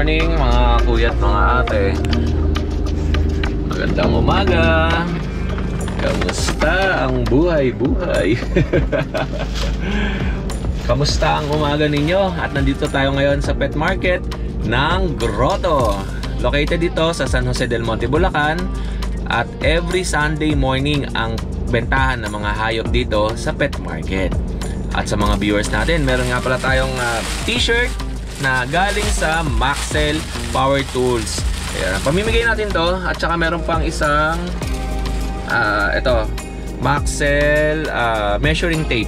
morning mga kuya at mga ate. Magandang umaga. Kamusta ang buhay-buhay? Kamusta ang umaga ninyo? At nandito tayo ngayon sa pet market ng Grotto. Located dito sa San Jose del Monte, Bulacan. At every Sunday morning ang bentahan ng mga hayop dito sa pet market. At sa mga viewers natin, meron nga pala tayong t-shirt na galing sa Maxell Power Tools. Ayan, pamimigay natin to. At saka meron pang isang ito, Maxell measuring tape.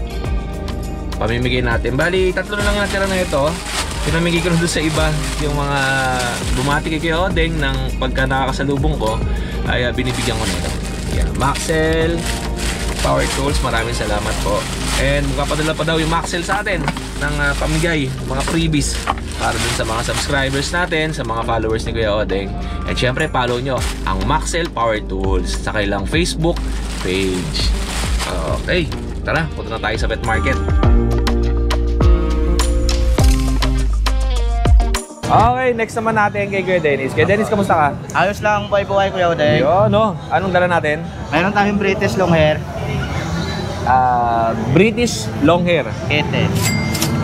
Pamimigay natin. Bali, tatlo lang natira na ito. Pinamigay ko na doon sa iba. Yung mga bumati kay Odeng ng pagka nakakasalubong ko, ay binibigyan ko na ito. Ayan, Maxell Power Tools, maraming salamat po. And magpapadala pa daw yung Maxell sa atin ng pamigay, mga freebies para dun sa mga subscribers natin, sa mga followers ni Kuya Odeng. And syempre follow nyo ang Maxell Power Tools sa kailang Facebook page. Okay, tara, punta na tayo sa pet market. Okay, next naman natin kay Kuya Dennis. Kuya Dennis, kamusta ka? Ayos lang buhay-buhay Kuya Odeng. Yo, no? Anong dala natin? Mayroon tayong British long hair. British long hair. Kete.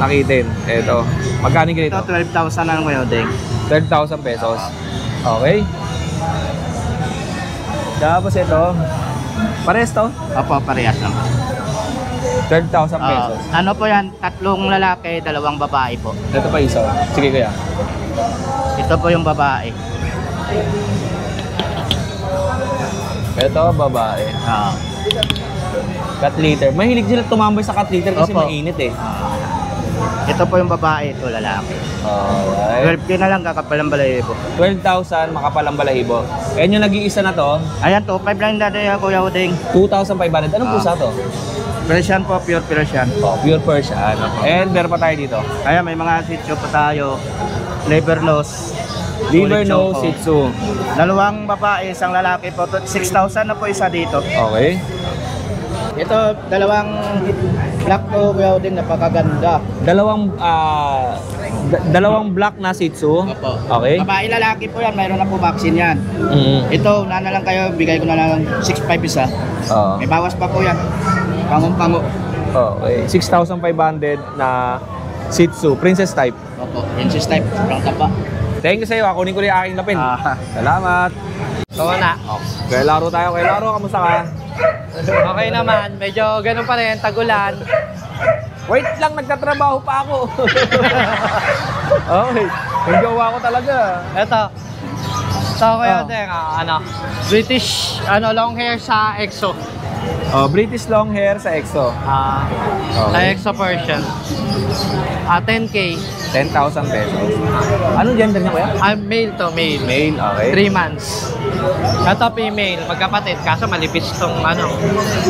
Nakitin. Ito. Magkano ganito? Ito 12,000 na Kuya Odeng. 12,000 pesos. Okay. Tapos ito. Pares to? Opo, parehas lang. 12,000 pesos. Ano po yan? Tatlong lalaki, dalawang babae po. Ito pa isa. Sige kuya. Ito po yung babae. Ito, babae. Cat litter. Mahilig sila tumambay sa cat litter kasi Opo. mainit eh. Ito po yung babae, ito lalaki. Alright. 12K na lang, kakapal ang balahibo. 12,000 makapal ang balahibo. Ayan yung nag-iisa na to. Ayan, 2.5 lang dati Kuya Odeng. 2,500. Anong pusa to? Persian po, pure Persian. Oh, pure Persian. And meron pa tayo dito. Kaya may mga Shih Tzu pa tayo. Liver nose. Liver Solid nose choco. Shih Tzu. Dalawang babae, isang lalaki po. 6,000 na po isa dito. Okay. Ito, dalawang black po Kuya Odeng, napakaganda. Dalawang black na Shih Tzu. Opo. Okay. Babae lalaki po yan, mayroon na po vaccine yan. Ito, na lang kayo, bigay ko na lang 6,500 isa. Oo. May bawas pa po yan. Pangong-pango. Okay. 6,500 na Shih Tzu. Princess type. Opo, princess type, sobrang tapa. Thank you sa'yo. Kunin ko rin yung aking lapin. Salamat. Oo na. Kaya laro tayo. Kaya laro, kamusta ka? Okay naman. Medyo ganun pa rin. Tagulan. Wait lang, nagtatrabaho pa ako. Okay. Yung gawa ko talaga. Ito. Ito ko Oh. yun. British long hair sa EXO. British long hair sa EXO. Sa EXO Persian. 10K. 10,000 pesos. Anong gender niya kuya? Male to, male. Male, okay. 3 months. Ito female, magkapatid. Kaso malipis tong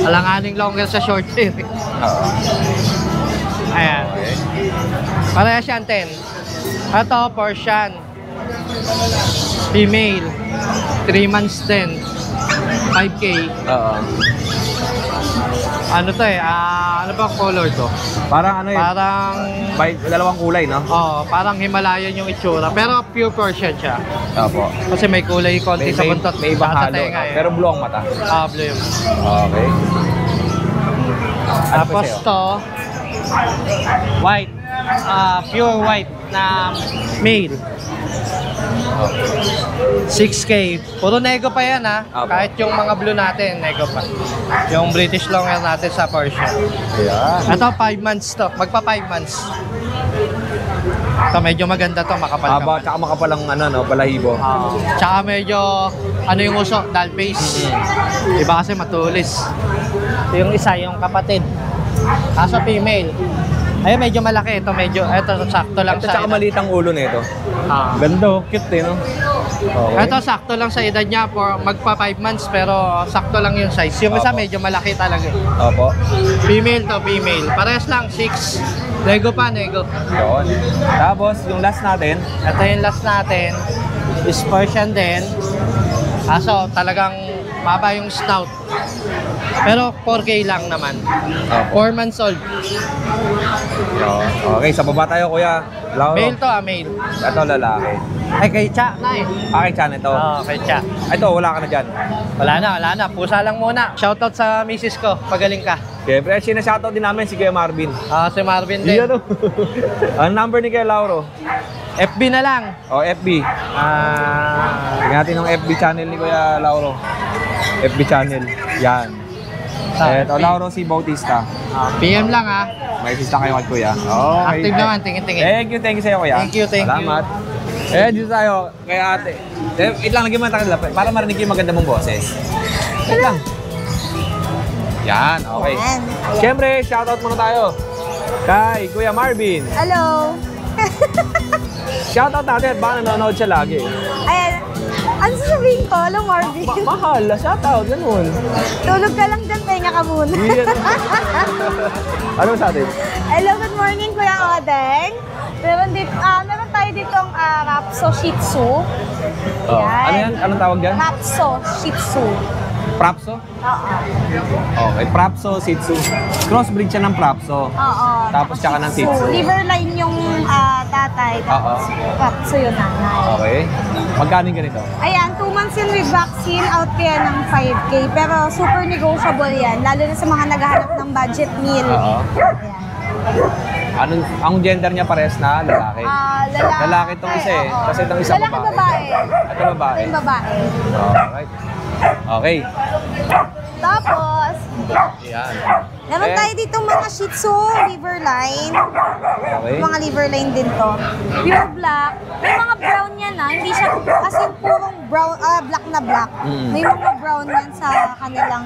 alanganing long hair sa short hair. Oo. Ayan. Okay. Parehas yan 10. Ito Persian. Female. 3 months din. 5K. Oo. Ano to ano ba color to? Parang ano yun? Parang Dalawang kulay, no? parang Himalayan yung itsura. Pero pure Persian siya. Opo. Kasi may kulay konti sa buntot. May ibang sa halo. tenga, No? Pero blue ang mata. blue yung. Okay. Ano pa Tapos sa'yo? to, white. Pure white na male. 6K. Puro nego pa yan Opo. Kahit yung mga blue natin, nego pa. Yung British long hair natin sa Persian. Yeah. Ito 5 months to. Magpa 5 months. Ito medyo maganda to, makapal Haba, tsaka makapalang balahibo. Tsaka medyo yung uso, doll face. Iba kasi matulis. Ito yung isa, yung kapatid. Kaso female. Ayun, medyo malaki. Ito sakto lang Ito sa tsaka edad. maliit ang ulo nito. Ganda, cute eh, no? Okay. Ito sakto lang sa edad niya for magpa 5 months pero sakto lang yung size. Yung isa Opo. medyo malaki talaga. Opo. Female to female. Parehas lang 6. Nego pa, nego. Yun. Tapos, yung last natin. Ito yung last natin. Is Persian din. Kaso talagang Baba yung snout. Pero 4K lang naman. 4 months old. Okay, sa baba tayo, Kuya Lauro. Male to male. Ito, lalaki. Ay, kay Cha na eh. Kay Chan ito. Oo, kay Cha. Ito, wala ka na dyan. Wala na. Pusa lang muna. Shoutout sa misis ko. Pagaling ka. Siyempre, sinashoutout din namin si Kuya Marvin. Si Marvin din. Yan o. Ang number ni Kuya Lauro? FB na lang. FB. Tingnan natin ang FB channel ni Kuya Lauro. FB channel. Yan. Ito, Lauro si Bautista. PM lang ha. May assist kayo kay Kuya. Okay. Active naman, tingin-tingin. Thank you sa'yo, Kuya. Thank you. Salamat. Dito tayo kay ate. Wait lang, lagyan mo na tayo para marinig yung maganda mong boses. Wait lang. Yan, okay. Siyempre, shoutout muna tayo kay Kuya Marvin. Hello. Shoutout natin at baka nanonood siya lagi. Ayan. Ano sasabihin ko? Hello, Marvin. Mahal, shoutout, ganun. Tulog ka lang dyan, pahinga ka muna. Ano sa atin? Hello, good morning, Kuya Odeng. Meron tayo ditong Rapso Shih Tzu. Ano yan? Anong tawag dyan? Rapso Shih Tzu. Prapso? Oo. Okay, Prapso, Shih Tzu. Crossbreed siya ng Prapso. Oo. Tapos tsaka ng Shih Tzu. Liver line yung tatay. Tapos Rapso yung nanay. Okay. Magkano yung ganito? Ayan, 2 months yun with vaccine, out kaya ng 5K. Pero super negotiable yan, lalo na sa mga naghahanap ng budget meal. Oo. Ayan. Ang gender niya pares na lalaki? Lalaki. Lalaki itong isa eh. Oo. Kasi itong isa Lalaki, babae. Ito babae. Ito yung babae. Alright. Okay. Tapos, Yan. meron tayo dito mga Shih Tzu, liver line. Okay. Mga liver line din to. Pure black. May mga brown yan hindi siya as in purong brown, black na black. May mga brown yan sa kanilang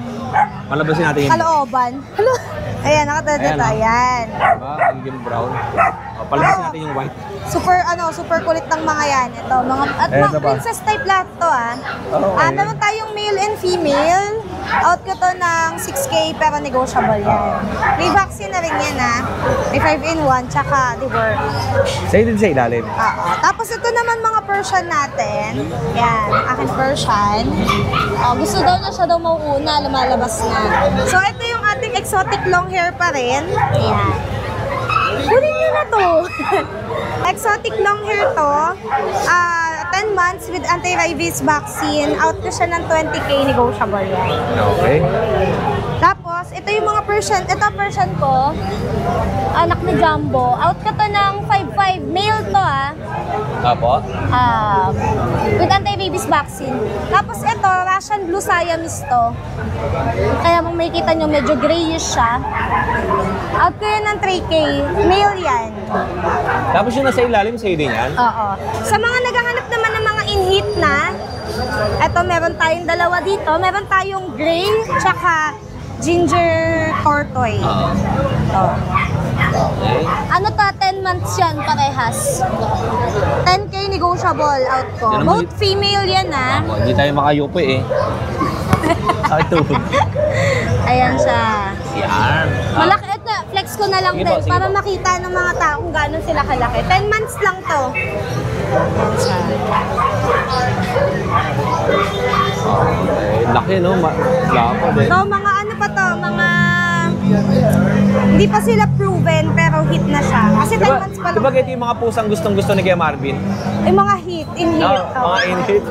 Malabasin natin yung kalooban. Hello. Ayan, nakatadata. Ayan. diba? Magiging brown. Palabasin natin yung white. Super kulit ng mga yan. Ito, Ito ba? princess type lahat to Okay. Meron tayong male and female. Out ko to ng 6K pero negotiable yan. May vaccine na rin yan May 5-in-1 tsaka liver. Sa'yo din sa ilalim. Oo. Tapos ito naman mga Persian natin. Yan, aking Persian. Gusto daw na siya mauuna, lumalabas na. So ito yung ating exotic long hair pa rin. Ayan. Kunin nyo na to. Exotic long hair to. 10 months with anti-rabies vaccine. Out ko siya ng 20K, negotiable yan. Okay. Tapos, ito yung mga Persian. Ito Persian ko. Anak ni Jumbo. Out ko to ng 5'5". Male to Apo? with anti-rabies vaccine. Tapos ito, Russian Blue Siamese to. Kaya kung makikita nyo, medyo grayish siya. Out ko yun ng 3K. Male yan. Tapos yung nasa ilalim, sa'yo din yan? Oo. Sa mga naghahanap naman ng mga in-heat na, eto meron tayong dalawa dito. Meron tayong gray, tsaka ginger tortoise. Ito. Okay. Ano to, 10 months yan, parehas. 10K negotiable out ko. Yan naman Both female yan Hindi tayo makayupo eh. Ito. Ayan siya. Yan. Malaki, ito, flex ko na lang Sige din po, sige para po. makita ng mga tao kung gano'n sila kalaki. 10 months lang to. Ayan siya. Laki no? Lapo din. So, mga ano pa to, mga... Hindi pa sila proven, pero hit na siya. Kasi 10 months pa lang. Diba ito yung mga pusang gustong-gusto ni Kuya Marvin? Yung mga hit, in-hit. Mga in-hit.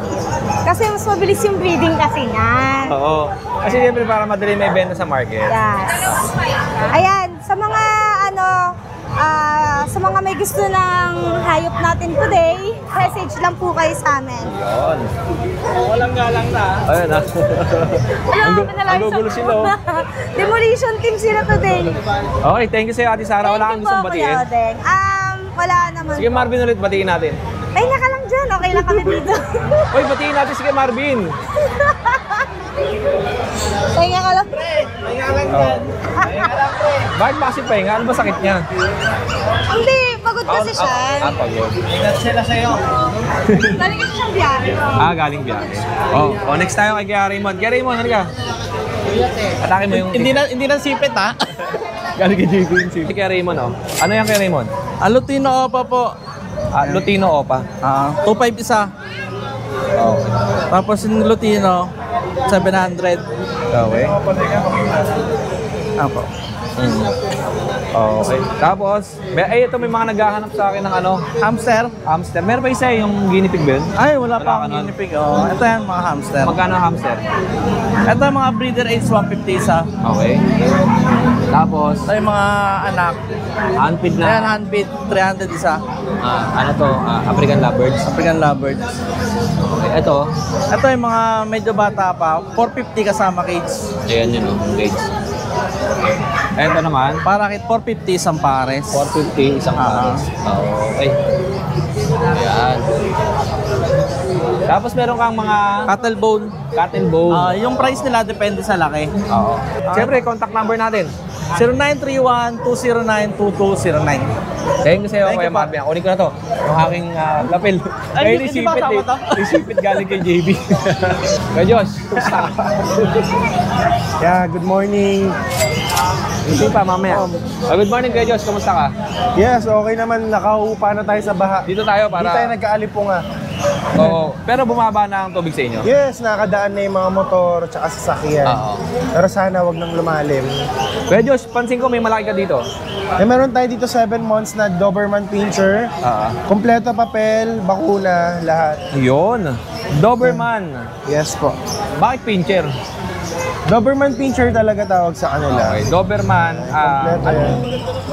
Kasi mas mabilis yung breeding kasi niyan. Oo. Kasi siyempre para madali may benta sa market. Yes. Ayan, sa mga sa mga may gusto ng hayop natin today, message lang po kayo sa amin. Yun. Walang galang na. Ayun na. Ang gugulo sila. Demolition team sila today. Okay, thank you sa'yo Ate Sara. Wala kang gustong batiin? Wala naman. Sige Marvin ulit, batiin natin. Ay, naka lang dyan. Okay lang kami dito. Uy, batiin natin sige Marvin. Pahinga ka lang. Pahinga lang dyan. Bakit ba kasi pahinga? Ano ba sakit niya? Hindi, pagod kasi siya. Pagod. Ingat sila sa'yo. Galing kasi siyang biyahe. Galing biyahe. Next tayo kay Kuya Raymond. Kuya Raymond, ano ka? Atake mo yung... Hindi na sipit Galing kay JP yung sip. Kuya Raymond, Ano yan Kuya Raymond? Lutino Opa po. Lutino Opa. 2.5 isa. Okay. Tapos yung Lutino, 700. Okay. Apo. Okay. Tapos, ito may mga naghahanap sa akin ng ano, Hamster? hamster. Meron pa isa yung guinea pig ba yun? Ay, wala Wala pa akong ka nun. guinea pig. Oh, ito yan, mga hamster. Magkano ang hamster? Ito mga breeder age 150 isa. Okay. Tapos, Ito yung mga anak. handfeed Ayan, na, handbid, 300 isa. ano to, African lovebirds. African lovebirds. Okay. Ito, Ito yung mga medyo bata pa, 450 kasama cage. ayan yun, gauge. Ito naman, Parakit, 450 isang pares. 450, isang pares. Okay. Ayan. Tapos meron kang mga Cattle bone. cattle bone. Yung price nila depende sa laki. Oo. Siyempre, contact number natin. 0931-209-2209. Thank you sa'yo, Thank Kuya you po. Marvin. Kunin ko na to. Yung aking lapel. Ay, Kaya hindi ba nisipit kasama eh. to? Nisipit galing kay JB. Kaya Diyos. Yeah, good morning. Hindi pa, mamaya. Good morning, Kuya Diyos. Kamusta ka? Yes, okay naman. Nakaupa na tayo sa baha. Dito tayo Hindi tayo para... nagkaalipunga. Oo. Pero bumaba na ang tubig sa inyo? Yes, nakadaan na yung mga motor at sasakyan. Oo. Pero sana wag nang lumalim. Kuya Diyos, pansin ko may malaki ka dito. Meron tayo dito 7 months na Doberman Pinscher. Kompleto papel, bakuna, lahat. Yun. Doberman. Yes po. Bakit pincher? Doberman Pinscher talaga tawag sa kanila. Okay. Doberman. Kompleto yan.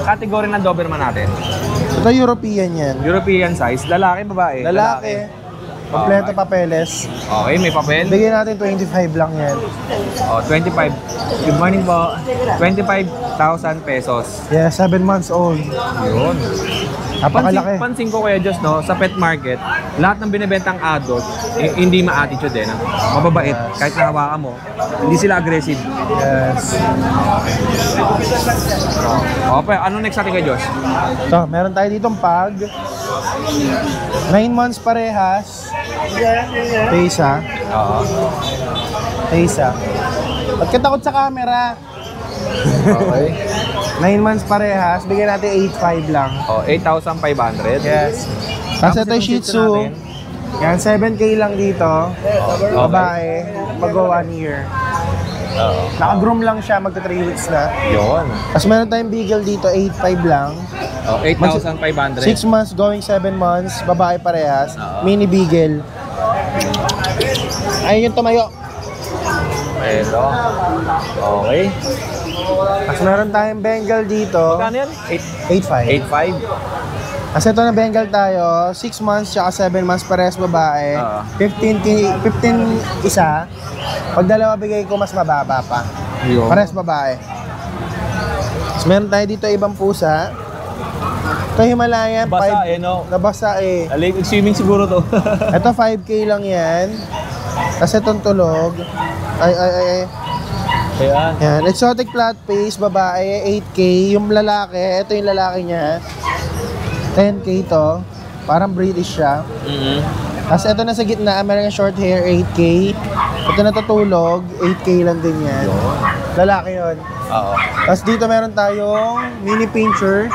Category ng Doberman natin? Ito European yan. European size. Lalaki, babae? Lalaki. Kompleto Okay. papeles. Okay, may papel. Bigyan natin 25 lang yan. 25. Good morning po. 25,000 pesos. Yeah, 7 months old. Yun. Napakalaki. Pansin ko Kuya Diyos, no, sa pet market, lahat ng binibentang adult, hindi ma-attitude eh. No? Mababait. Kahit nahawakan mo, hindi sila aggressive. Yes. Okay, ano next natin Kuya Diyos? So, meron tayo ditong pag. 9 months parehas. Pesa. Oo. Pesa. Ba't ka takot sa camera? Okay. 9 months parehas. Bigyan natin 8.5 lang. 8,500. Yes. Tapos ito yung Shih Tzu. Yan, 7K lang dito. Babae. Mag-go 1 year. Naka-groom lang siya. Magta 3 weeks na. Yun. Tapos meron tayong beagle dito. 8.5 lang. 8,500. 6 months going 7 months. Babae parehas. Mini beagle. Ayun yung tumayo. Ito. Okay. Tapos meron tayong Bengal dito. Magkano yan? 8.5. 8,500. Kasi ito na Bengal tayo, 6 months tsaka 7 months parehas babae. 15 isa. Pag dalawa bigay ko mas mababa pa. Yun. Parehas babae. Tapos meron tayo dito ibang pusa. Ito Himalayan. Basa eh, no? Nabasa eh. Alig, swimming siguro to. Ito 5K lang yan. Tapos itong tulog. Ay. Ayan. Yan. Exotic flat face, babae, 8K. Yung lalaki, ito yung lalaki niya. 10K to. Parang British siya. Tapos ito na sa gitna, American short hair, 8K. Ito natutulog, 8K lang din yan. Lalaki yun. Oo. Tapos dito meron tayong mini pincher.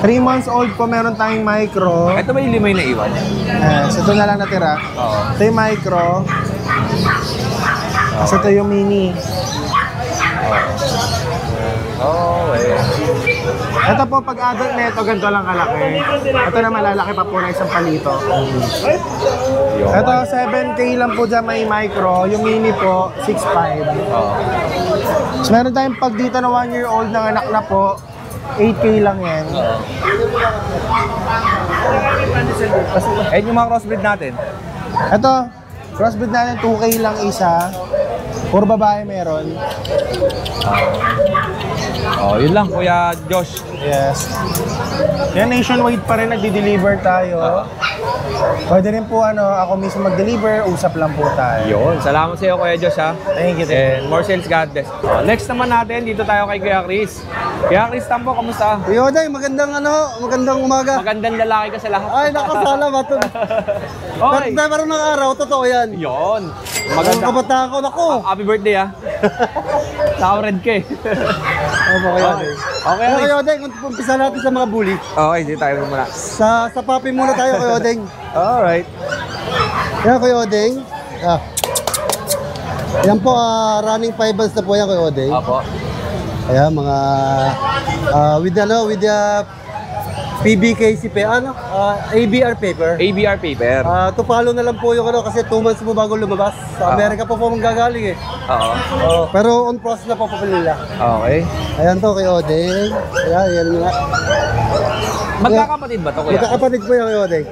3 months old po meron tayong micro. Ito ba yung limay na iwan? So ito na lang natira. Oo. Ito yung micro. Tapos ito yung mini. Okay. Ito po, pag adult na ito, ganito lang kalaki. Ito na malalaki pa po na isang palito. Yun. Ito, 7K lang po dyan may micro. Yung mini po, 6.5. Oo. So, meron tayong pag dito na 1 year old na anak na po, 8K lang yan. Eh, yung mga crossbreed natin? Ito, crossbreed natin 2K lang isa. Puro babae meron. Oh, yun lang, Kuya Josh. Yes. Yan, nationwide pa rin nagdi-deliver tayo. Pwede rin po ako mismo mag-deliver, usap lang po tayo. Yun, salamat sa iyo Kuya Josh ha. Thank you. And more sales, God bless. Next naman natin, dito tayo kay Kuya Chris. Kuya Chris Tampo, kamusta? Yo, Day, magandang umaga. Magandang lalaki ka sa lahat. Ay, nakasala ba ito? Okay. Pero ng araw, totoo yan. Yun. Maganda. Maganda. Kabataan ko, naku. Happy birthday ha. Naka-red ka eh. Opo, kaya Day. Okay, Kaya Chris. kayo, Day, kung umpisa natin sa mga bully. Okay, dito tayo muna. Sa papi muna tayo, kayo, Day. Alright. Kaya kayo, Day. Yan po, running 5 months na po yan kay Oday. Opo. Ayan, mga with the PBKC ABR paper. ABR paper. To follow na lang po yung kasi 2 months po bago lumabas. Sa Amerika po manggagaling eh. Oo. Pero on process na po nila. Okay. Ayan to kay Oday. Ayan nga. Magkakapatid ba to, kuya? Magkakapatid po yan kay Oday.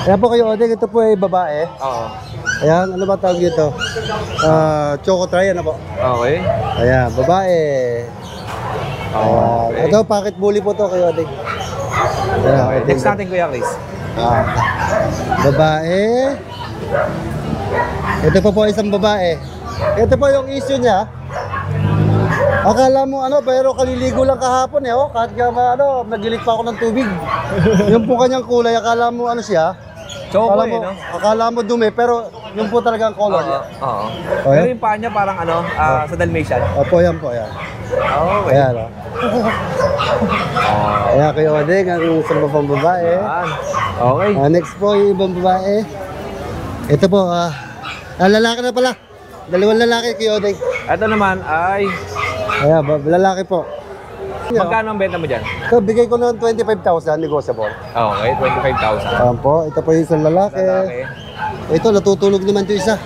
Ayan po kay Oday, ito po ay babae. Oo. Ayan, ano ba tawag dito? Choco Try, ano po? Okay. Ayan, babae. Okay. Ito, pocket bully po to kay Oday. Okay. Next natin, Kuya Chris. Babae. Ito po isang babae. Ito po yung issue niya. Akala mo pero kaliligo lang kahapon kahit nagilit pa ako ng tubig. Yung po kanyang kulay, akala mo siya. Choco Akala mo, no? akala mo dumi, pero yung po talaga ang color niya. Oo. Oh, Pero yan? yung paa niya parang sa Dalmatian. Opo, yan po, yan. Okay. Ayan, Ayan kayo, Odeng, ang isang pang babae. Yan. Okay. Next po, yung ibang babae. Ito po, lalaki na pala. Dalawang lalaki kayo, Odeng. Ito naman ay, Ayan, lalaki po. magkano ang benta mo dyan? So, bigay ko ng 25,000 negotiable. Okay, 25,000. Ayan po, ito po yung isang lalaki. Lalaki. Ito, natutulog naman ito isa.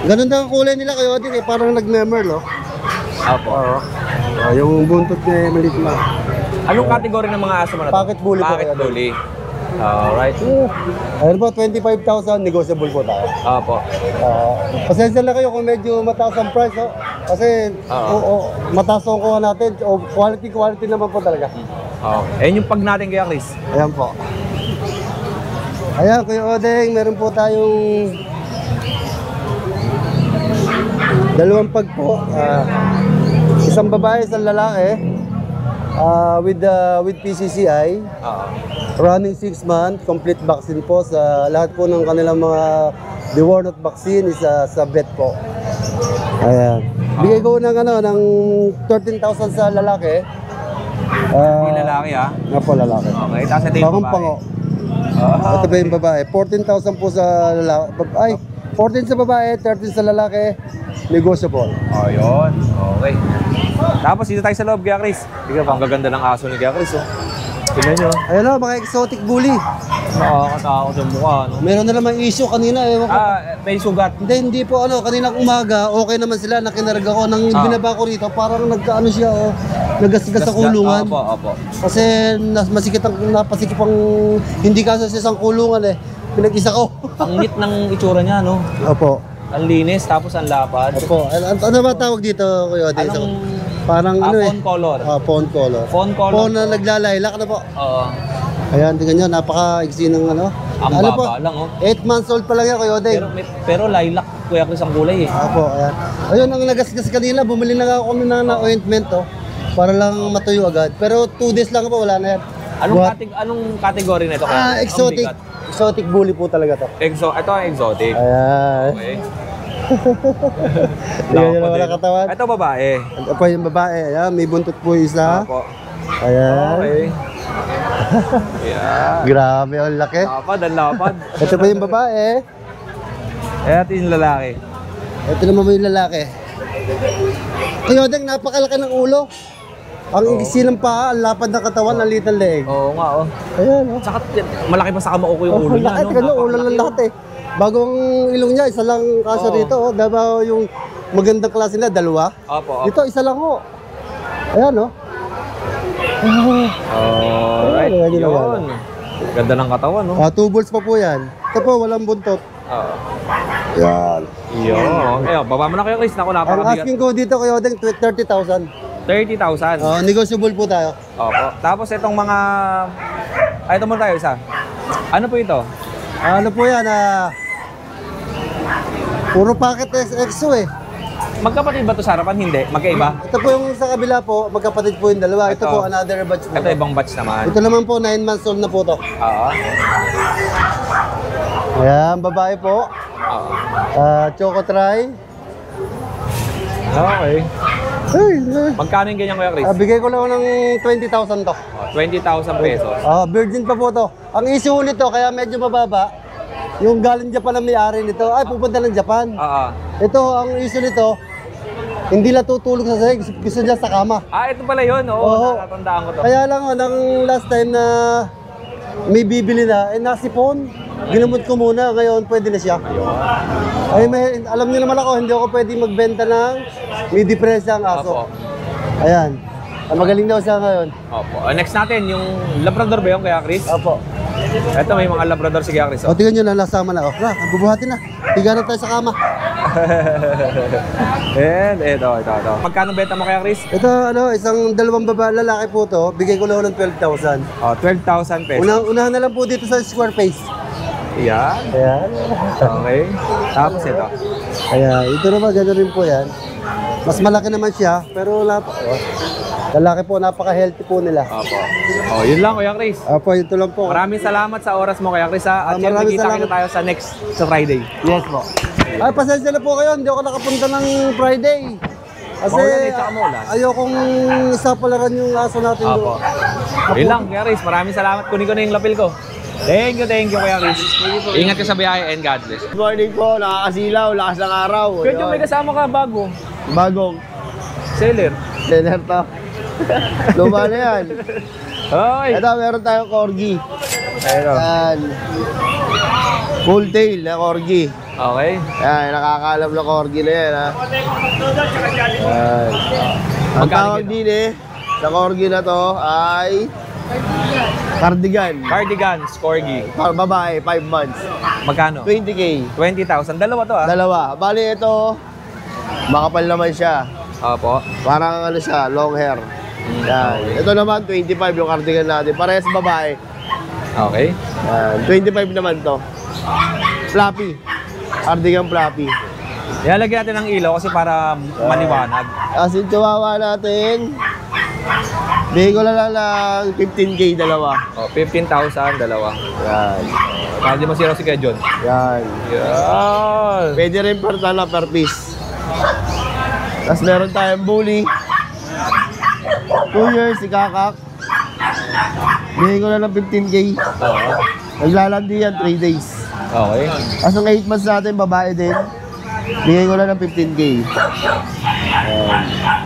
Ganun daw ang kulay nila kayo, Odeng, parang nag-mermer, no? Opo. Yung buntot niya maliit lang. Anong kategory ng mga aso mo na to? Pocket bully po Pocket kaya doon. bully. Alright. Ayun po, 25,000 negotiable po tayo. Opo. Pasensya na kayo kung medyo mataas ang price, no? Kasi mataas ang kuha natin. Quality naman po talaga. Okay. Ayun yung pag natin, Kuya Chris. Ayan po. Ayan, Kuya Odeng, meron po tayong dalawang pag po. Isang babae, isang lalaki. With PCCI. Running 6 months, complete vaccine po sa lahat po ng kanilang mga dewormant vaccine is sa vet po. Ayan. Bigay ko ng ng 13,000 sa lalaki. Yung lalaki Nga po lalaki. Okay, tapos ito yung Bagong babae. pango. Ito ba yung babae? 14,000 po sa lalaki. Ay, 14 sa babae, 13 sa lalaki. Negotiable. Ayun. Okay. Tapos dito tayo sa loob, Kuya Chris. Tingnan ang gaganda ng aso ni Kuya Chris. Tingnan nyo. Ayun o, mga exotic bully. Nakakatakot yung mukha, no? Meron na naman issue kanina. Ewan ko. May sugat. Hindi po kaninang umaga, okay naman sila, nakinarag ako. Nang binaba ko rito, parang nagkaano siya, nagasgas sa kulungan. Opo. Kasi napasikip ang, hindi kaso sa isang kulungan pinag-isa ko. Ang neat ng itsura niya, no? Opo. Ang linis, tapos ang lapad. Opo. Ano ba tawag dito, Kuya Odeng? Anong... Parang fawn color. Fawn color. Fawn color. Fawn na naglalaylak na po. Oo. Ayan, tingnan nyo, napaka-iksi ng Ang baba lang, 8 months old pa lang yan, Kuya Odeng. Pero lilac, Kuya Chris, ang kulay eh. Opo, ayan. Ayun, ang nagasgas kanina, bumili na ako kami ng ointment para lang matuyo agad. Pero 2 days lang po, wala na yan. Anong category na ito? Exotic. Exotic bully po talaga to. Ito ang exotic. Ayan. Okay. Tingnan nyo naman ang katawan. Ito babae. Ito po yung babae. Ayan, may buntot po isa. Opo. Ayan. Okay. Yeah. Grabe, ang laki. Ang lapad. Ito po yung babae. Ito yung lalaki. Ito naman po yung lalaki. Kuya Odeng, napakalaki ng ulo. Ang iksi ng paa, ang lapad ng katawan, ang little leg. Oo nga, Ayan, Saka malaki pa sa kamao ko yung ulo niya, laki, tignan nyo, ulo ng lahat Bagong ilong niya, isa lang kasya rito. Diba yung magandang klase nila, dalawa. Opo. Ito, isa lang Ayan, Alright, Ayan, yun. Ganda ng katawan, no? 2 balls pa po yan. Ito po, walang buntot. Yan. Yun. Baba mo na kayo, Chris. Naku, Ang napakabigat. asking ko dito kay Odeng, 30,000. 30,000. Negotiable po tayo. Opo. Tapos itong mga... ito muna tayo, isa. Ano po ito? Ano po yan, puro packet EXO Magkapatid ba ito sa harapan? Hindi. Magkaiba? Ito po yung sa kabila po, magkapatid po yung dalawa. Ito Ito. po, another batch po. Ito ibang batch naman. Ito naman po, 9 months old na po to. Oo. Ayan, babae po. Oo. Choco Try. Okay. Ay, Magkano yung ganyan, Kuya Chris? bigay ko lang ng 20,000 to. 20,000 pesos. Virgin pa po to. Ang issue nito, kaya medyo mababa. yung galing Japan ang may-ari nito, ay pupunta ng Japan. Oo. Ito, ang issue nito, hindi lang tutulog sa sahig, gusto niya sa kama. Ito pala yun. Oo, Oo. natatandaan ko to. Kaya lang, nang last time na may bibili na, nasipon. Ginamot ko muna, ngayon pwede na siya. Ay, alam niyo naman ako, hindi ako pwede magbenta ng may diferensya ang aso. Opo. Ayan. Magaling daw siya ngayon. Opo. Next natin, yung Labrador ba yung kaya Chris? Opo. Ito may mga Labrador si Kaya Chris. O, tingnan nyo na, nasama na. O, bubuhatin na. Tiga na tayo sa kama. And ito. Magkano benta mo kaya Chris? Ito, isang dalawang lalaki po to. Bigay ko lang ng 12,000. 12,000 pesos. Unahan na lang po dito sa square face. Yan. Ayan. Okay. Tapos ito. Kaya, ito naman, gano'n rin po yan. Mas malaki naman siya, pero wala pa. Lalaki po, napaka-healthy po nila. Opo. Yun lang Kuya Chris. Opo, ito lang po. Maraming salamat sa oras mo Kuya Chris ha. At syempre Maraming kita salamat. tayo sa Friday. Yes po. Ay, pasensya na po kayo, hindi ako nakapunta ng Friday. Kasi Maulan tsaka maulan. ayokong sapalaran yung aso natin Opo. doon. Yun lang Kuya Chris. Maraming salamat. Kunin ko na yung lapil ko. Thank you Kuya Chris. Ingat ka sa biyahe and God bless. Good morning po, nakakasilaw, lakas ng araw. Kaya may kasama ka bago. Bagong Seller. dinner to. Luma na yan. Hoy. Ito, meron tayong corgi. Ayun. Yan. Full tail na corgi. Okay. Yan, nakakaalam na corgi na yan, ha. Yan. Ang Magkano tawag kilo? din sa corgi na to ay cardigan. Cardigans, Corgi. Babae, 5 months. Magkano? 20K. 20,000. Dalawa to ah. Dalawa. Bali, ito, makapal naman siya. Opo. Parang ano siya, long hair. Yan. Ito naman, 25 yung cardigan natin. Parehas babae. Okay. Yan. 25 naman to. Fluffy. Cardigan fluffy. Ilalagyan natin ng ilaw kasi para maliwanag. Kasi chihuahua natin, bigay ko lang ng 15K dalawa. 15,000, dalawa. Yan. Para di masiraw si Kuya John. Yan. Yan. Pwede rin per piece. Tapos meron tayong bully. 2 years, si Kakak. Bigay ko lang ng 15K. Naglalandi yan, 3 days. Okay. As ang 8 months natin, babae din. Bigay ko lang ng 15K.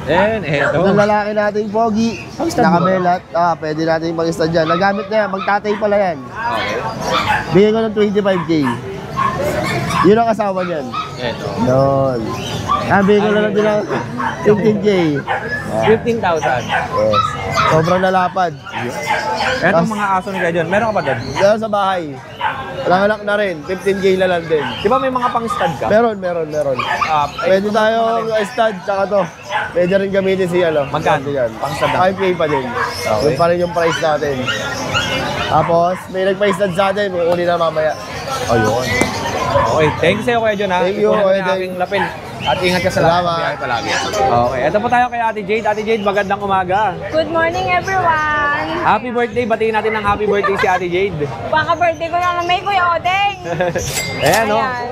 And eto. Ang lalaki natin, Pogi. Nakabelat. Pwede natin mag-stud dyan. Nagamit na yan. Magtatay pala yan. Okay. Bigay ko ng 25K. Yun ang asawa niyan. Eto. Yun. Bigay ko lang din ng 15K. 15,000. Yes. Sobrang lalapad. Etong mga aso ni Kuya John, meron ka ba doon? Dahil sa bahay. Nanganak na rin. 15K na lang din. Di ba may mga pang-stud ka? Meron. Pwede tayo stud, tsaka to. Pwede rin gamitin si ano. Magkano? Yan. Pang-stud na? 5K pa din. Okay. Yun pa rin yung price natin. Tapos, may nagpa-stud sa atin. Kukunin na mamaya. Ayun. Okay, thank you sa'yo Kuya John ha. Thank you, Ikunin mo Kuya yung John. aking lapil. At ingat ka sa lahat. Salamat. Biyahe palagi. Okay, ito po tayo kay Ate Jade. Ate Jade, magandang umaga. Good morning, everyone! Happy birthday. Batiin natin ng happy birthday si Ate Jade. Baka birthday ko na may Kuya Odeng! Ayan, no? Ayan.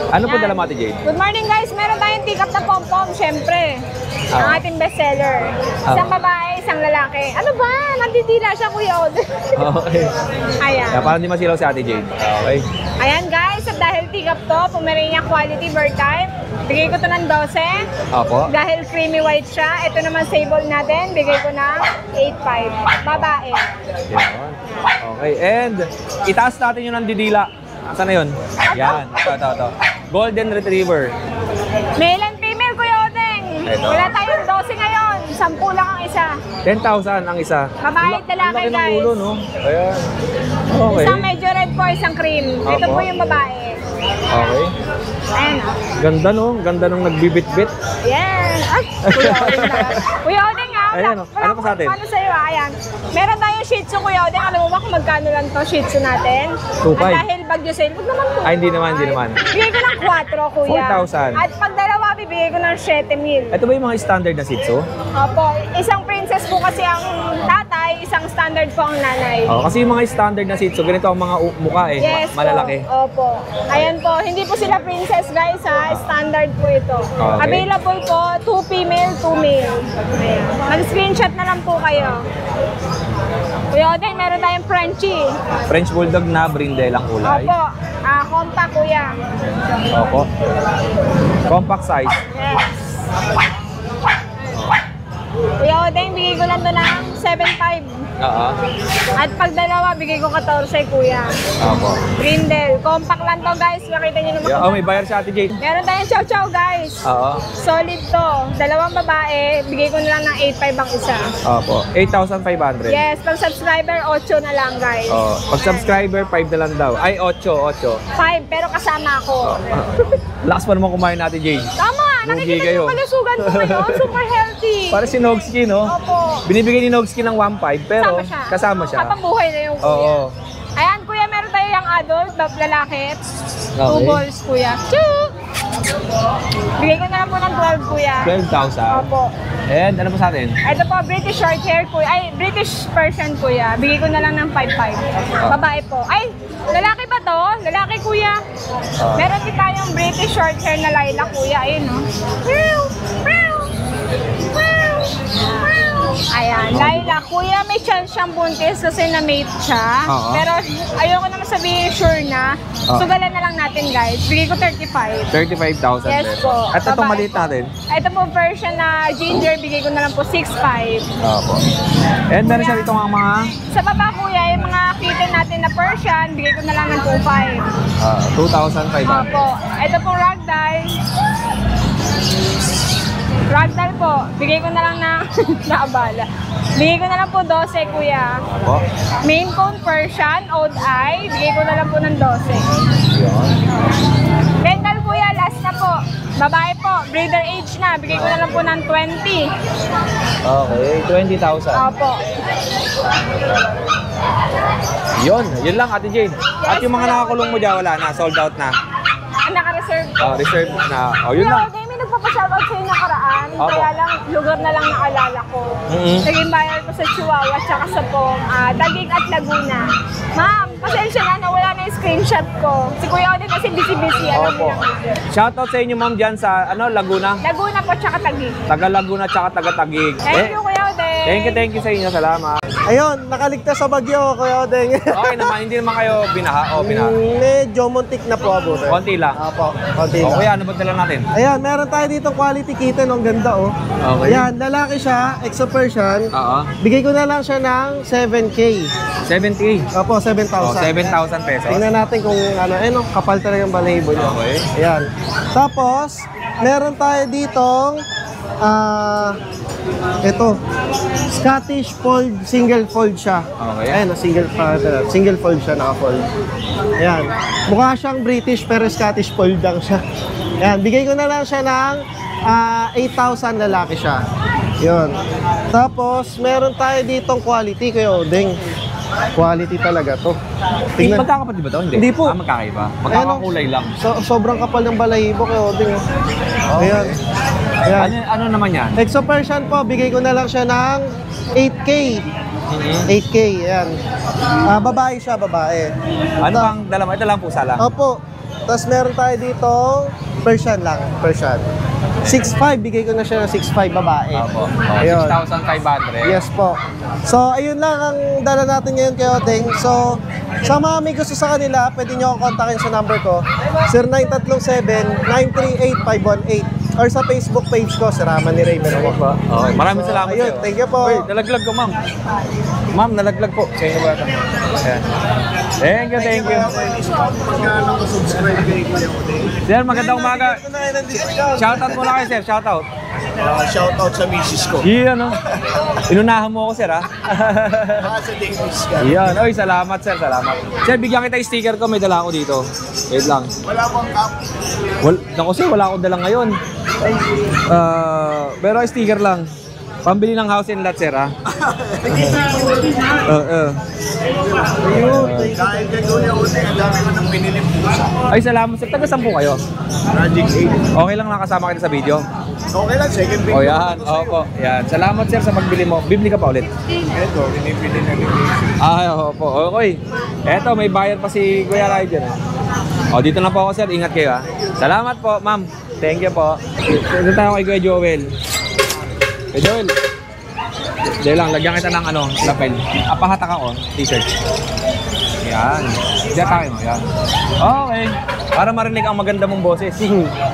Ano po Ayan. dala mo, Ate Jade? Good morning, guys! Meron tayong tikap na pom-pom, syempre. Ang ating bestseller. Isang babae, isang lalaki. Ano ba? Nandidila siya, Kuya Odeng. Okay. Ayan. Kaya parang di masilaw si Ate Jade. Okay. Ayan, guys. At dahil tikap to, Pomeranian quality bird type, bigay ko to ng 12. Opo. Dahil creamy white siya, ito naman sable natin, bigay ko ng 8.5. Babae. Yan. Okay, and itaas natin yung nandidila. Saan na yun? Yan. Ito. Golden Retriever. Male and female, Kuya Odeng. Ito. Wala tayong 12 ngayon. 10 lang ang isa. 10,000 ang isa. Babae at lalaki, Ang laki ng guys. ulo, no? Ayan. Okay. Isang medyo red po, isang cream. Ito Opo. po yung babae. Okay. Ayan o. Ganda, no? Ganda nung nagbibit-bit. Yan. Ay, Kuya Odeng na. Kuya Odeng ha. Ayan, oh. Ano pa sa atin? Ano sa'yo ha? Ayan. Meron tayong Shih Tzu, Kuya Odeng. Alam mo ba kung magkano lang to Shih Tzu natin? 2.5. At dahil bagyo sale, huwag naman po. Ay, hindi naman. Bigay ko ng 4, Kuya. 4,000. At pag dalawa, bibigay ko ng 7,000. Ito ba yung mga standard na Shih Tzu? Opo. Isang princess po kasi ang tatay, isang standard po ang nanay. Oh, kasi yung mga standard na Shih Tzu, ganito ang mga mukha eh. Yes Malalaki. po. Opo. Ayan po. Hindi po sila princess, guys, ha. Standard po ito. Okay. Available po, 2 female, 2 male. Ayan. Mag-screenshot na lang po kayo. Kuya Odeng, meron tayong Frenchie. French Bulldog na brindelang kulay. Opo. kuya. Opo. Compact size. Yes. Kuya Odeng, bigay ko lang to ng 7.5. Oo. At pag dalawa, bigay ko 14, kuya. Opo. Brindle. Compact lang to, guys. Makita nyo naman. Oh, may bayar si Ate Jade. Meron tayong chow-chow, guys. Oo. Solid to. Dalawang babae, bigay ko na lang ng 8.5 ang isa. Opo. 8,500. Yes, pag subscriber, 8 na lang, guys. Oh, pag subscriber, 5 na lang daw. Ay, 8. 5, pero kasama ako. Lakas pa naman kumain natin, Jade. Tama! Lugi Nakikita kayo. niyo kalusugan ko ngayon. Super healthy. Para si Nogski, no? Opo. Binibigay ni Nogski ng 1.5, pero kasama siya. Habang buhay na yung kuya. Oo. Ayan, kuya, meron tayo yung adult, lalaki. 2 Okay. balls, kuya. Choo! Bigay ko na lang po ng 12, kuya. 12,000. Opo. And ano pa sa atin? Ito po, British short hair, kuya. Ay, British Persian, kuya. Bigay ko na lang ng 5.5. Babae po. Ay, lalaki ba to? Lalaki, kuya. Meron din tayong British short hair na lilac, kuya. Ayun, no? Meow! Meow! Meow! Meow! Ayan, lilac. Kuya, may chance siyang buntis kasi na-mate siya. Oo. Pero ayoko naman sabihin sure na. Sugalan na lang natin, guys. Bigay ko 35. 35,000 Yes pesos. po. At itong Babae maliit po. natin? Ito po version na ginger, bigay ko na lang po 6.5. Opo. And meron siya dito mga Sa baba, kuya, yung mga kitten natin na Persian, bigay ko na lang ng 2.5. 2,500. Opo. Ito po ragdoll. Ragdoll po, bigay ko na lang ng naabala. Bigay ko na lang po 12, kuya. Opo. Main cone Persian, old eye, bigay ko na lang po ng 12. Yun. Bengal, kuya, last na po. Babae po, breeder age na, bigay ko na lang po ng 20. Okay, 20,000. Opo. Yun lang Ate Jade. At yung mga nakakulong mo dyan, wala na, sold out na. Naka-reserve. Reserve na. Yun Kuya, lang. okay, may nagpapashoutout sa'yo nakaraan. Opo. Kaya lang, lugar na lang naalala ko. Naging buyer ko sa Chihuahua tsaka sa Pong, Taguig at Laguna. Ma'am, pasensya na, wala na yung screenshot ko. Si Kuya Odin kasi busy-busy, alam Opo. mo naman. Shoutout sa inyo ma'am dyan sa Laguna. Laguna po tsaka Taguig. Taga Laguna tsaka taga Taguig. Thank you, Kuya Odin. Thank you sa inyo. Salamat. Ayun, nakaligtas sa bagyo, Kuya Odeng. Okay naman, hindi naman kayo binaha. Binaha. Medyo muntik na po abutin. Konti lang. Apo, konti O lang. kuya, ano ba dala natin? Ayan, meron tayo dito quality kitten. Ang ganda, oh. Okay. Ayan, lalaki siya, exo Persian. Oo. Bigay ko na lang siya ng 7K. 70. Opo, 7,000. 7,000 pesos. Tingnan natin kung ano, kapal talaga yung balahibo niya. Okay. Ayan. Tapos, meron tayo ditong, ito, Scottish fold, single fold siya. Okay. Ayan, single fold siya, naka-fold. Ayan. Mukha siyang British pero Scottish fold lang siya. Ayan, bigay ko na lang siya ng 8,000, lalaki siya. Yun. Tapos, meron tayo ditong quality, Kuya Odeng. Quality talaga to. Tingnan. Magkakapatid ba ito? Hindi po. Magkakaiba. Magkakakulay lang. Sobrang kapal ng balahibo, Kuya Odeng. Oh. Ayan. Ayan. Ano naman yan? Exo Persian po, bigay ko na lang siya ng 8K. 8K, ayan. Babae siya, babae. Ano bang dala mo? Ito lang pusa lang. Opo. Tapos meron tayo dito, Persian lang, Persian. 6'5", bigay ko na siya ng 6'5", babae. Opo. Ayun. 6,500. Yes po. So, ayun lang ang dala natin ngayon kay Odeng. So, sa mga may gusto sa kanila, pwede nyo akong kontakin sa number ko, 0937-938-518 or sa Facebook page ko, si Raman ni Raymond. Okay. Maraming salamat Ayun, sa'yo. thank you po. Uy, nalaglag ko, ma'am. Ma'am, nalaglag po. Sa inyo ba ito? Ayan. Thank you. Sir, magandang umaga. Shoutout muna kayo, sir. Shoutout. Shoutout sa misis ko. Iyan, no? Inunahan mo ako, sir, ha? Sa Davis ka. Iyan. Oy, salamat, sir. Salamat. Sir, bigyan kita yung sticker ko. May dala ako dito. Wait lang. Wala bang cup? Naku, sir, wala akong dala ngayon. Pero sticker lang. Pambili ng house and lot, sir, ha? Dahil kay Kuya Odeng, ang dami ko nang pinili pusa. Ay, salamat, sir. Taga saan po kayo? Project 8. Okay lang nakasama kita sa video. Okay lang, second O, video. yan. Opo. Yan. Salamat, sir, sa pagbili mo. Bibili ka pa ulit. Ito, pinipili na ni Macy. Ay, opo. Okay. Eto, may bayar pa si Kuya Ryder. O, dito na po ako, sir. Ingat kayo, ha. Salamat po, ma'am. Thank you po. Dito tayo kay Kuya Joel. Kuya Joel. Dahil lang, lagyan kita ng lapel. Pahatak ako, t-shirt. Yan. Diatake mo. Yan. Okay. Para marinig ang maganda mong boses.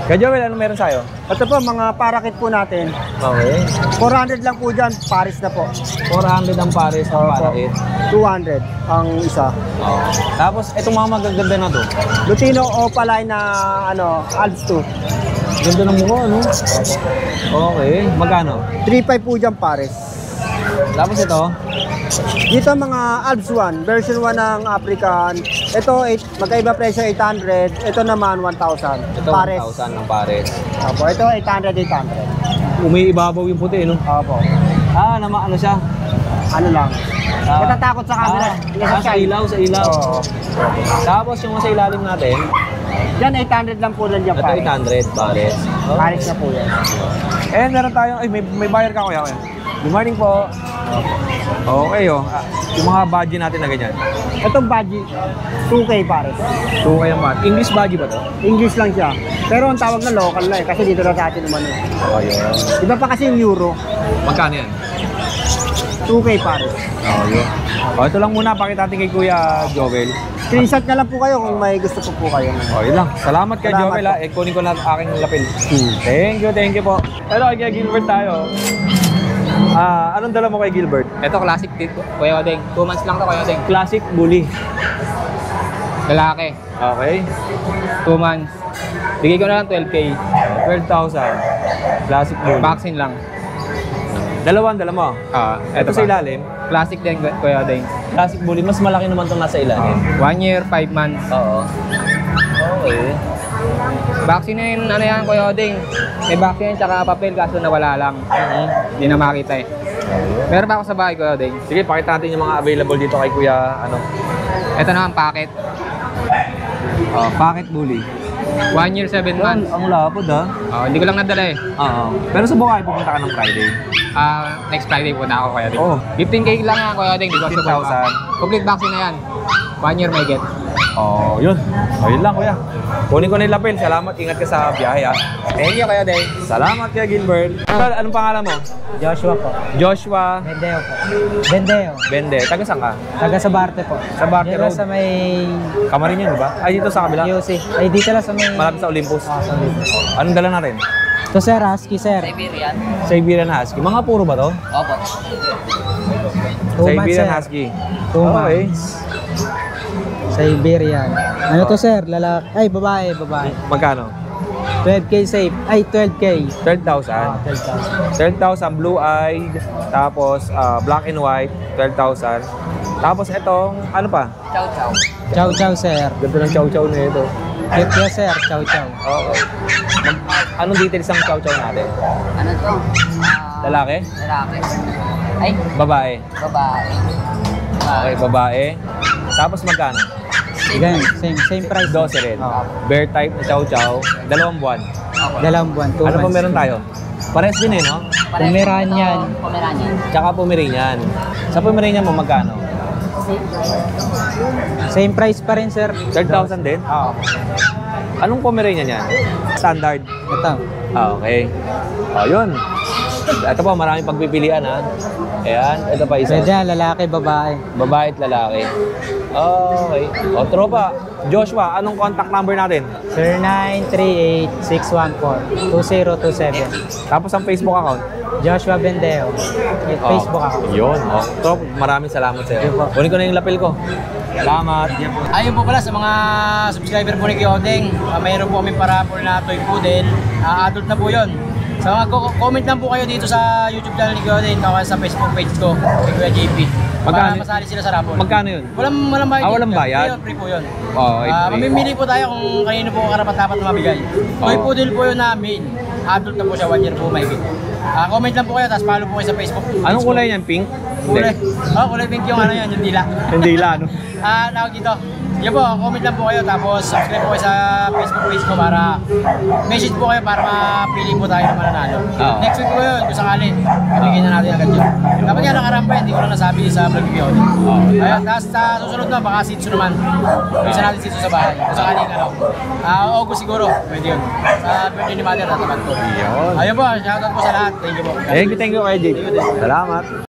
Kaya Joel, ano meron sa'yo? Ito po, mga parakit po natin. Okay. 400 lang po dyan, Paris na po. 400 ang pares ng parakit. 200 ang isa. Oh. Tapos, itong mga magaganda na to. Lutino Opaline na Alps 2. Ganda ng mukha, no? Okay. Magkano? 3.5 po dyan, Paris. Tapos ito, Dito mga Alps 1, version 1 ng African. Ito, magkaiba presyo 800. Ito naman 1,000. ito Pares. 1,000 ng pares. Opo, ito 800. Umiibabaw yung puti, no? Opo. Ano siya? Ano lang. Natatakot sa camera. Sa ilaw, sa ilaw. Oo. Tapos yung sa ilalim natin, Yan, 800 lang po lang dyan, ito Paris. 800 pares. Oh. Paris na po yan. Eh, meron tayong, may buyer ka kuya. Good morning po. Okay, oh. Yung mga budget natin na ganyan. Itong budgie, 2K Paris. 2 kayo man. English budget ba to? English lang siya. Pero ang tawag na local na kasi dito na sa atin naman eh. Ayun. Iba pa kasi yung euro, Magkano yan? 2K Paris. Ayun. Ito lang muna, pakita natin kay Kuya Joel. Screenshot na lang po kayo kung may gusto po kayo. Yun lang. Salamat kay Salamat Joel, po. ha. Kunin ko na aking lapel. Thank you po. Hello, kay Gilbert tayo. Anong dala mo kay Gilbert? Ito, classic tip. Kuya Odeng. 2 months lang to, Kuya Odeng. Classic bully. Lalaki. Okay. 2 months. Bigay ko na lang 12K. 12,000. Classic bully. Vaccine lang. Dala mo. Ito sa pa. ilalim. Classic din, Kuya Odeng. Classic bully. Mas malaki naman itong nasa ilalim. 1 year, 5 months. Oo. Okay. Vaccine na yun, ano yan, Kuya Odeng. May vaccine tsaka papel, kaso nawala lang. Hindi na makita eh. Meron pa ako sa bahay, Kuya Odeng. Sige, pakita natin yung mga available dito kay Kuya, Ito naman, packet. Pocket bully. 1 year, 7 months. Ang lapod, ha? Hindi ko lang nadala eh. Oo. Pero sa Bukay, pupunta ka ng Friday. Next Friday po na ako, Kuya Odeng. Oh. 15K lang yan, Kuya Odeng. 15,000. Complete vaccine na yan. 1 year may get. Yun. Yun lang, Kuya. Kunin ko na yung lapel. Salamat. Ingat ka sa biyahe, ha? Thank you, Kuya Odeng. Salamat, Kuya Gilbert. Anong pangalan mo? Joshua po. Joshua Bendeo po. Bendeo. Bende. Taga saan ka? Taga sa Barte po. Sa Barte Dito Road. sa may Kamarin yun, di ba? Ay, dito sa kabila. UC. Ay, dito lang sa may... Malapit sa Olympus. Sa Olympus. Anong dala natin? Ito sir, husky sir. Siberian Husky. Mga puro ba to? Opo. 2 months Siberian sir. Husky. 2 Okay. months. Siberian. Ano to sir? Lalaki. Ay, babae. Magkano? 12K safe. Ay, 12K. 12,000. 12,000. 12,000 blue-eyed. Tapos black and white. 12,000. Tapos itong, ano pa? Chow chow sir. Ganda ng chow-chow na ito. Cute ya sir. Chow chow. Okay. Anong details ng chow-chow natin? Ano to? Lalaki? Lalaki. Ay, Babae? babae. Okay, babae. Tapos magkano? Ganyan. Same price. 12 rin. Oo. Bear type na chow-chow. 2 buwan. 2 buwan. 2 Ano pa months. meron tayo? Pares din eh, no? Pomeranian. Pomeranian. Tsaka Pomeranian. Sa Pomeranian mo magkano? Same price pa rin sir. 12,000 din? Oo. Anong Pomeranian yan? Standard. Ito. Okay. Yun. Ito pa, maraming pagpipilian, ha? Ayan, ito pa isa. Pwede yan, lalaki, babae. Babae at lalaki. Okay. Tropa, Joshua, anong contact number natin? 0938-614-2027. Tapos ang Facebook account? Joshua Bendeo. Facebook ako. Yun. Trop, maraming salamat sa'yo. Kunin ko na yung lapel ko. Salamat. Ayun po pala sa mga subscriber po ni Kyodeng, mayroon po kami parapol na toy poodle. Adult na po yun. So comment lang po kayo dito sa YouTube channel ni Kyodeng o sa Facebook page ko, kay Kuya JP. Para Magkano? masali sila sa raffle. Magkano yun? Walang bayad. Walang bayad? Free po yun. Free. Mamimili po tayo kung kanino po karapat-dapat na mabigay. Toy poodle po yun na male. Adult na po siya, 1 year po mahigit. Comment lang po kayo, tapos follow po kayo sa Facebook. Anong kulay niyan? Pink? Kulay. Kulay pink yung ano yan, yung dila. Hindi la, no? Tawag dito. Yan po, comment lang po kayo tapos subscribe po kayo sa Facebook page ko para message po kayo para mapili po tayo ng mananalo. Oo. Next week po yun, kung sakali, bigyan na natin agad yun. Dapat nga nakaramba, hindi ko lang nasabi sa vlog ko yun. Ayun, tapos sa susunod na, baka sitso naman. Bisa natin sitso sa bahay. Kung sakali, August siguro, pwede yun. Sa birthday ni Mother, tatapat ko. Yun. Ayun po, shoutout po sa lahat. Thank you po. Thank you, kay JP. Salamat.